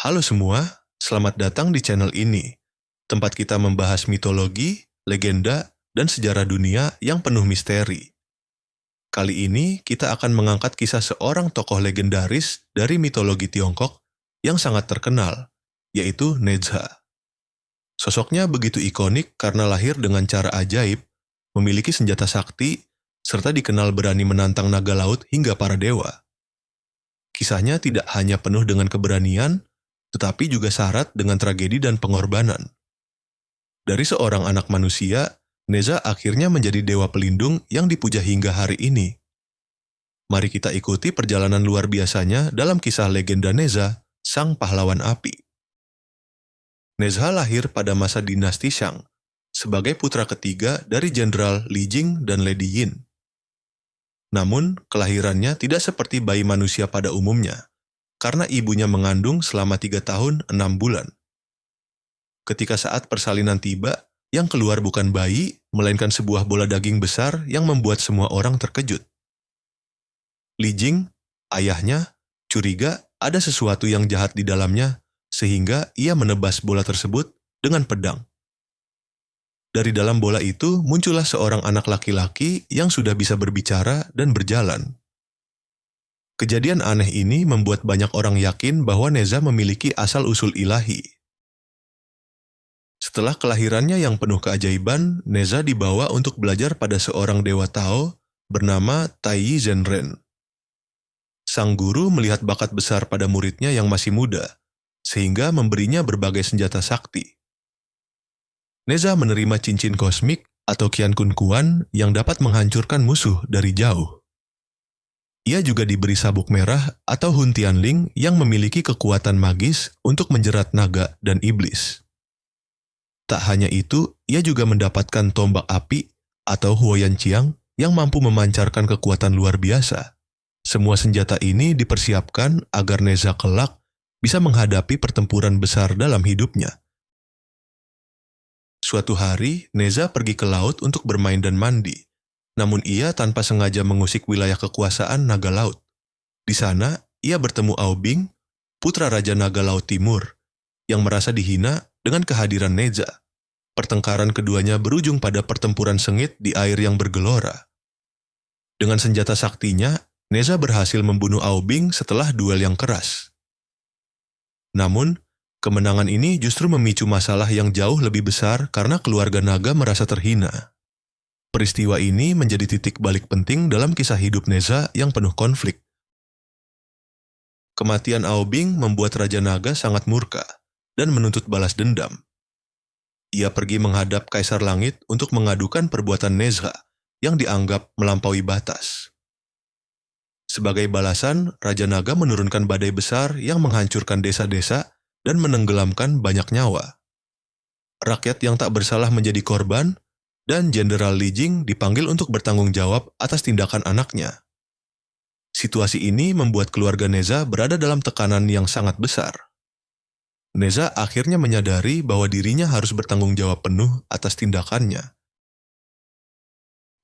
Halo semua, selamat datang di channel ini, tempat kita membahas mitologi, legenda, dan sejarah dunia yang penuh misteri. Kali ini kita akan mengangkat kisah seorang tokoh legendaris dari mitologi Tiongkok yang sangat terkenal, yaitu Nezha. Sosoknya begitu ikonik karena lahir dengan cara ajaib, memiliki senjata sakti, serta dikenal berani menantang naga laut hingga para dewa. Kisahnya tidak hanya penuh dengan keberanian, tetapi juga syarat dengan tragedi dan pengorbanan. Dari seorang anak manusia, Neza akhirnya menjadi dewa pelindung yang dipuja hingga hari ini. Mari kita ikuti perjalanan luar biasanya dalam kisah legenda Neza, sang pahlawan api. Neza lahir pada masa dinasti Shang, sebagai putra ketiga dari Jenderal Li Jing dan Lady Yin. Namun, kelahirannya tidak seperti bayi manusia pada umumnya, karena ibunya mengandung selama 3 tahun 6 bulan. Ketika saat persalinan tiba, yang keluar bukan bayi, melainkan sebuah bola daging besar yang membuat semua orang terkejut. Li Jing, ayahnya, curiga ada sesuatu yang jahat di dalamnya, sehingga ia menebas bola tersebut dengan pedang. Dari dalam bola itu muncullah seorang anak laki-laki yang sudah bisa berbicara dan berjalan. Kejadian aneh ini membuat banyak orang yakin bahwa Neza memiliki asal-usul ilahi. Setelah kelahirannya yang penuh keajaiban, Neza dibawa untuk belajar pada seorang dewa Tao bernama Taiyi Zhenren. Sang guru melihat bakat besar pada muridnya yang masih muda, sehingga memberinya berbagai senjata sakti. Neza menerima cincin kosmik atau Qian Kun Kuan yang dapat menghancurkan musuh dari jauh. Ia juga diberi sabuk merah atau Hun Tianling yang memiliki kekuatan magis untuk menjerat naga dan iblis. Tak hanya itu, ia juga mendapatkan tombak api atau Huoyan Qiang yang mampu memancarkan kekuatan luar biasa. Semua senjata ini dipersiapkan agar Neza kelak bisa menghadapi pertempuran besar dalam hidupnya. Suatu hari, Neza pergi ke laut untuk bermain dan mandi. Namun ia tanpa sengaja mengusik wilayah kekuasaan naga laut. Di sana, ia bertemu Aobing, putra Raja Naga Laut Timur, yang merasa dihina dengan kehadiran Neza. Pertengkaran keduanya berujung pada pertempuran sengit di air yang bergelora. Dengan senjata saktinya, Neza berhasil membunuh Aobing setelah duel yang keras. Namun, kemenangan ini justru memicu masalah yang jauh lebih besar karena keluarga naga merasa terhina. Peristiwa ini menjadi titik balik penting dalam kisah hidup Neza yang penuh konflik. Kematian Aobing membuat Raja Naga sangat murka dan menuntut balas dendam. Ia pergi menghadap Kaisar Langit untuk mengadukan perbuatan Neza yang dianggap melampaui batas. Sebagai balasan, Raja Naga menurunkan badai besar yang menghancurkan desa-desa dan menenggelamkan banyak nyawa. Rakyat yang tak bersalah menjadi korban, dan Jenderal Li Jing dipanggil untuk bertanggung jawab atas tindakan anaknya. Situasi ini membuat keluarga Neza berada dalam tekanan yang sangat besar. Neza akhirnya menyadari bahwa dirinya harus bertanggung jawab penuh atas tindakannya.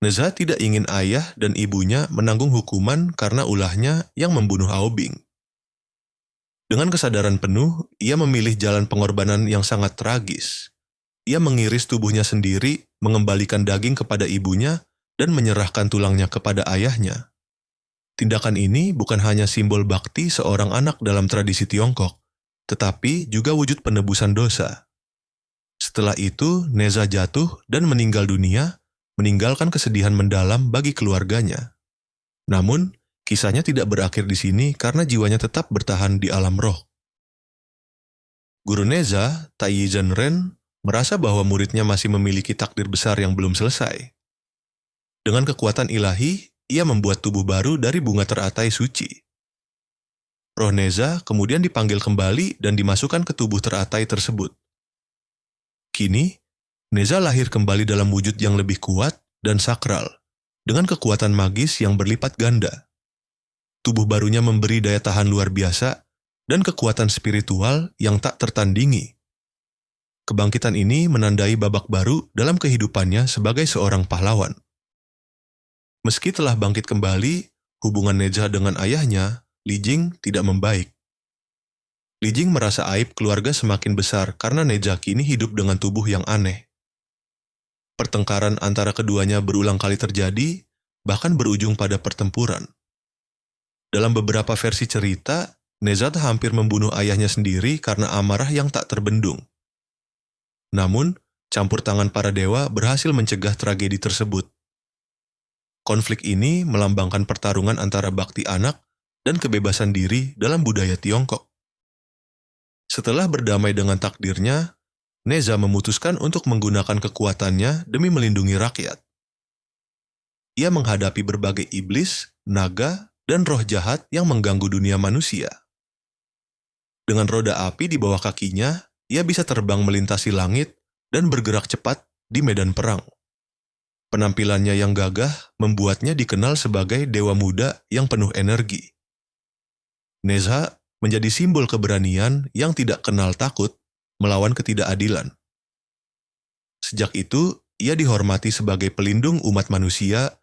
Neza tidak ingin ayah dan ibunya menanggung hukuman karena ulahnya yang membunuh Aobing. Dengan kesadaran penuh, ia memilih jalan pengorbanan yang sangat tragis. Ia mengiris tubuhnya sendiri, mengembalikan daging kepada ibunya, dan menyerahkan tulangnya kepada ayahnya. Tindakan ini bukan hanya simbol bakti seorang anak dalam tradisi Tiongkok, tetapi juga wujud penebusan dosa. Setelah itu, Neza jatuh dan meninggal dunia, meninggalkan kesedihan mendalam bagi keluarganya. Namun, kisahnya tidak berakhir di sini karena jiwanya tetap bertahan di alam roh. Guru Neza, Taiyi Zhenren, merasa bahwa muridnya masih memiliki takdir besar yang belum selesai. Dengan kekuatan ilahi, ia membuat tubuh baru dari bunga teratai suci. Roh Neza kemudian dipanggil kembali dan dimasukkan ke tubuh teratai tersebut. Kini, Neza lahir kembali dalam wujud yang lebih kuat dan sakral, dengan kekuatan magis yang berlipat ganda. Tubuh barunya memberi daya tahan luar biasa dan kekuatan spiritual yang tak tertandingi. Kebangkitan ini menandai babak baru dalam kehidupannya sebagai seorang pahlawan. Meski telah bangkit kembali, hubungan Neza dengan ayahnya, Li Jing, tidak membaik. Li Jing merasa aib keluarga semakin besar karena Neza kini hidup dengan tubuh yang aneh. Pertengkaran antara keduanya berulang kali terjadi, bahkan berujung pada pertempuran. Dalam beberapa versi cerita, Neza hampir membunuh ayahnya sendiri karena amarah yang tak terbendung. Namun, campur tangan para dewa berhasil mencegah tragedi tersebut. Konflik ini melambangkan pertarungan antara bakti anak dan kebebasan diri dalam budaya Tiongkok. Setelah berdamai dengan takdirnya, Neza memutuskan untuk menggunakan kekuatannya demi melindungi rakyat. Ia menghadapi berbagai iblis, naga, dan roh jahat yang mengganggu dunia manusia. Dengan roda api di bawah kakinya, ia bisa terbang melintasi langit dan bergerak cepat di medan perang. Penampilannya yang gagah membuatnya dikenal sebagai dewa muda yang penuh energi. Neza menjadi simbol keberanian yang tidak kenal takut melawan ketidakadilan. Sejak itu, ia dihormati sebagai pelindung umat manusia.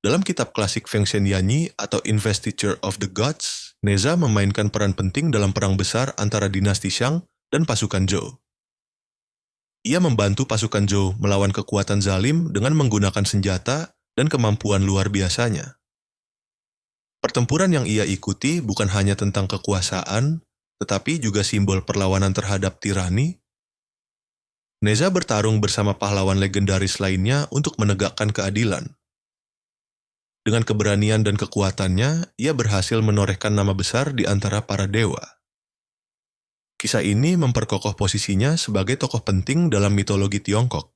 Dalam kitab klasik Feng Shenyanyi atau Investiture of the Gods, Neza memainkan peran penting dalam perang besar antara dinasti Shang dan pasukan Zhou. Ia membantu pasukan Zhou melawan kekuatan zalim dengan menggunakan senjata dan kemampuan luar biasanya. Pertempuran yang ia ikuti bukan hanya tentang kekuasaan, tetapi juga simbol perlawanan terhadap tirani. Neza bertarung bersama pahlawan legendaris lainnya untuk menegakkan keadilan. Dengan keberanian dan kekuatannya, ia berhasil menorehkan nama besar di antara para dewa. Kisah ini memperkokoh posisinya sebagai tokoh penting dalam mitologi Tiongkok.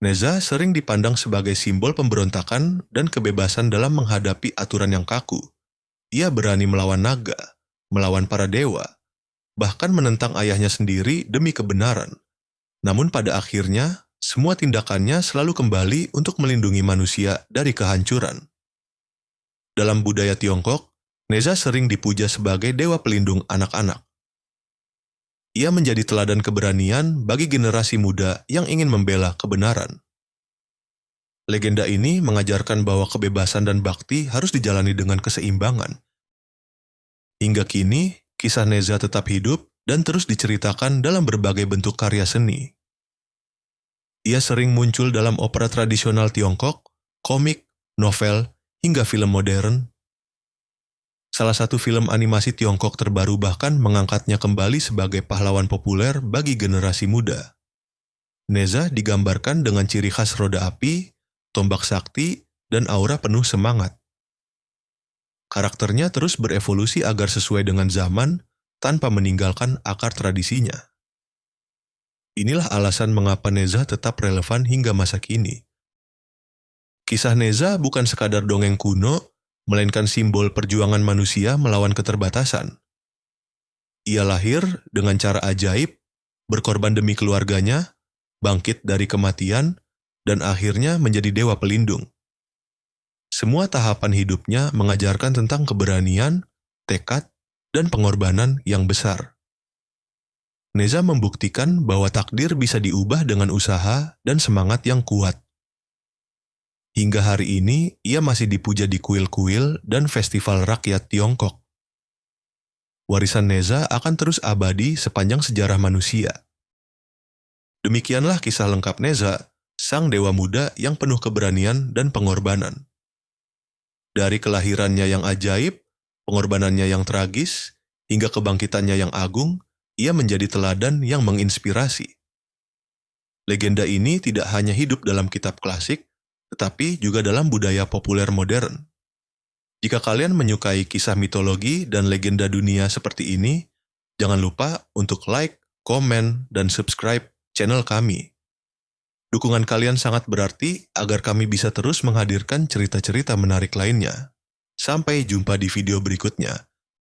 Neza sering dipandang sebagai simbol pemberontakan dan kebebasan dalam menghadapi aturan yang kaku. Ia berani melawan naga, melawan para dewa, bahkan menentang ayahnya sendiri demi kebenaran. Namun pada akhirnya, semua tindakannya selalu kembali untuk melindungi manusia dari kehancuran. Dalam budaya Tiongkok, Neza sering dipuja sebagai dewa pelindung anak-anak. Ia menjadi teladan keberanian bagi generasi muda yang ingin membela kebenaran. Legenda ini mengajarkan bahwa kebebasan dan bakti harus dijalani dengan keseimbangan. Hingga kini, kisah Neza tetap hidup dan terus diceritakan dalam berbagai bentuk karya seni. Ia sering muncul dalam opera tradisional Tiongkok, komik, novel, hingga film modern. Salah satu film animasi Tiongkok terbaru bahkan mengangkatnya kembali sebagai pahlawan populer bagi generasi muda. Neza digambarkan dengan ciri khas roda api, tombak sakti, dan aura penuh semangat. Karakternya terus berevolusi agar sesuai dengan zaman tanpa meninggalkan akar tradisinya. Inilah alasan mengapa Neza tetap relevan hingga masa kini. Kisah Neza bukan sekadar dongeng kuno, melainkan simbol perjuangan manusia melawan keterbatasan. Ia lahir dengan cara ajaib, berkorban demi keluarganya, bangkit dari kematian, dan akhirnya menjadi dewa pelindung. Semua tahapan hidupnya mengajarkan tentang keberanian, tekad, dan pengorbanan yang besar. Neza membuktikan bahwa takdir bisa diubah dengan usaha dan semangat yang kuat. Hingga hari ini, ia masih dipuja di kuil-kuil dan festival rakyat Tiongkok. Warisan Neza akan terus abadi sepanjang sejarah manusia. Demikianlah kisah lengkap Neza, sang dewa muda yang penuh keberanian dan pengorbanan. Dari kelahirannya yang ajaib, pengorbanannya yang tragis, hingga kebangkitannya yang agung, ia menjadi teladan yang menginspirasi. Legenda ini tidak hanya hidup dalam kitab klasik, tetapi juga dalam budaya populer modern. Jika kalian menyukai kisah mitologi dan legenda dunia seperti ini, jangan lupa untuk like, komen, dan subscribe channel kami. Dukungan kalian sangat berarti agar kami bisa terus menghadirkan cerita-cerita menarik lainnya. Sampai jumpa di video berikutnya.